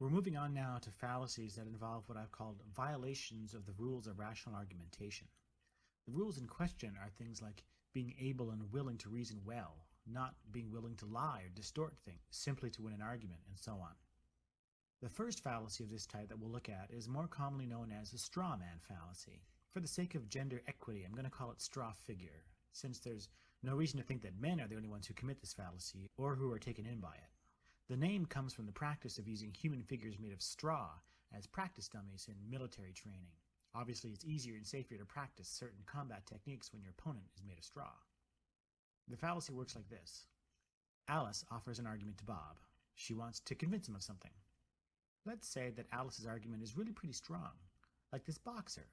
We're moving on now to fallacies that involve what I've called violations of the rules of rational argumentation. The rules in question are things like being able and willing to reason well, not being willing to lie or distort things simply to win an argument, and so on. The first fallacy of this type that we'll look at is more commonly known as the straw man fallacy. For the sake of gender equity, I'm going to call it straw figure, since there's no reason to think that men are the only ones who commit this fallacy or who are taken in by it. The name comes from the practice of using human figures made of straw as practice dummies in military training. Obviously, it's easier and safer to practice certain combat techniques when your opponent is made of straw. The fallacy works like this. Alice offers an argument to Bob. She wants to convince him of something. Let's say that Alice's argument is really pretty strong, like this boxer.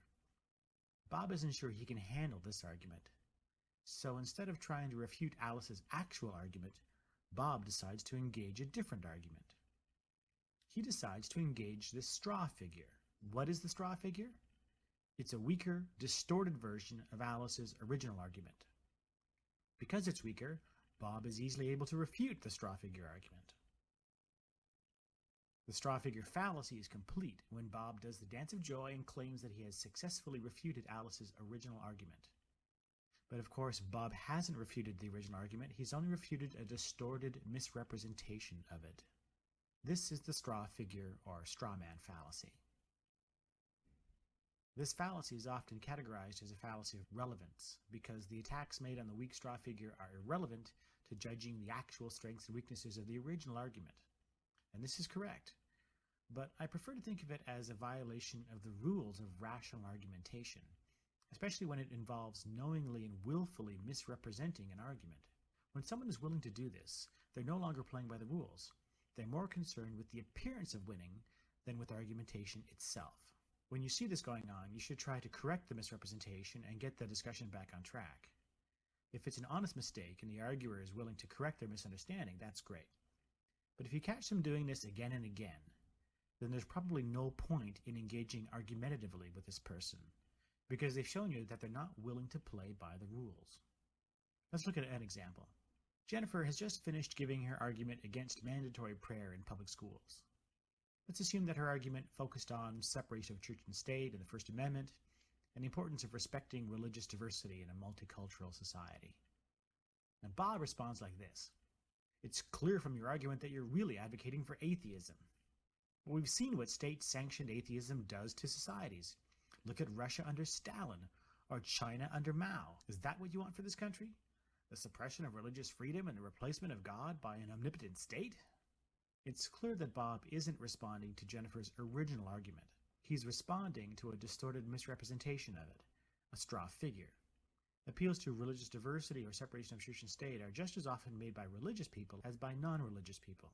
Bob isn't sure he can handle this argument. So instead of trying to refute Alice's actual argument, Bob decides to engage a different argument. He decides to engage this straw figure. What is the straw figure? It's a weaker, distorted version of Alice's original argument. Because it's weaker, Bob is easily able to refute the straw figure argument. The straw figure fallacy is complete when Bob does the dance of joy and claims that he has successfully refuted Alice's original argument. But of course, Bob hasn't refuted the original argument, he's only refuted a distorted misrepresentation of it. This is the straw figure or straw man fallacy. This fallacy is often categorized as a fallacy of relevance because the attacks made on the weak straw figure are irrelevant to judging the actual strengths and weaknesses of the original argument. And this is correct, but I prefer to think of it as a violation of the rules of rational argumentation, especially when it involves knowingly and willfully misrepresenting an argument. When someone is willing to do this, they're no longer playing by the rules. They're more concerned with the appearance of winning than with argumentation itself. When you see this going on, you should try to correct the misrepresentation and get the discussion back on track. If it's an honest mistake and the arguer is willing to correct their misunderstanding, that's great. But if you catch them doing this again and again, then there's probably no point in engaging argumentatively with this person, because they've shown you that they're not willing to play by the rules. Let's look at an example. Jennifer has just finished giving her argument against mandatory prayer in public schools. Let's assume that her argument focused on separation of church and state and the First Amendment, and the importance of respecting religious diversity in a multicultural society. And Bob responds like this. It's clear from your argument that you're really advocating for atheism. We've seen what state-sanctioned atheism does to societies. Look at Russia under Stalin, or China under Mao. Is that what you want for this country? The suppression of religious freedom and the replacement of God by an omnipotent state? It's clear that Bob isn't responding to Jennifer's original argument. He's responding to a distorted misrepresentation of it, a straw figure. Appeals to religious diversity or separation of church and state are just as often made by religious people as by non-religious people.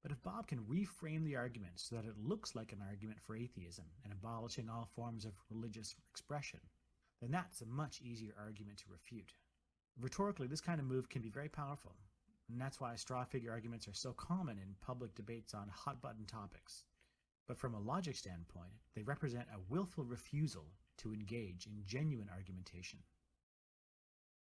But if Bob can reframe the argument so that it looks like an argument for atheism and abolishing all forms of religious expression, then that's a much easier argument to refute. Rhetorically, this kind of move can be very powerful, and that's why straw figure arguments are so common in public debates on hot-button topics. But from a logic standpoint, they represent a willful refusal to engage in genuine argumentation.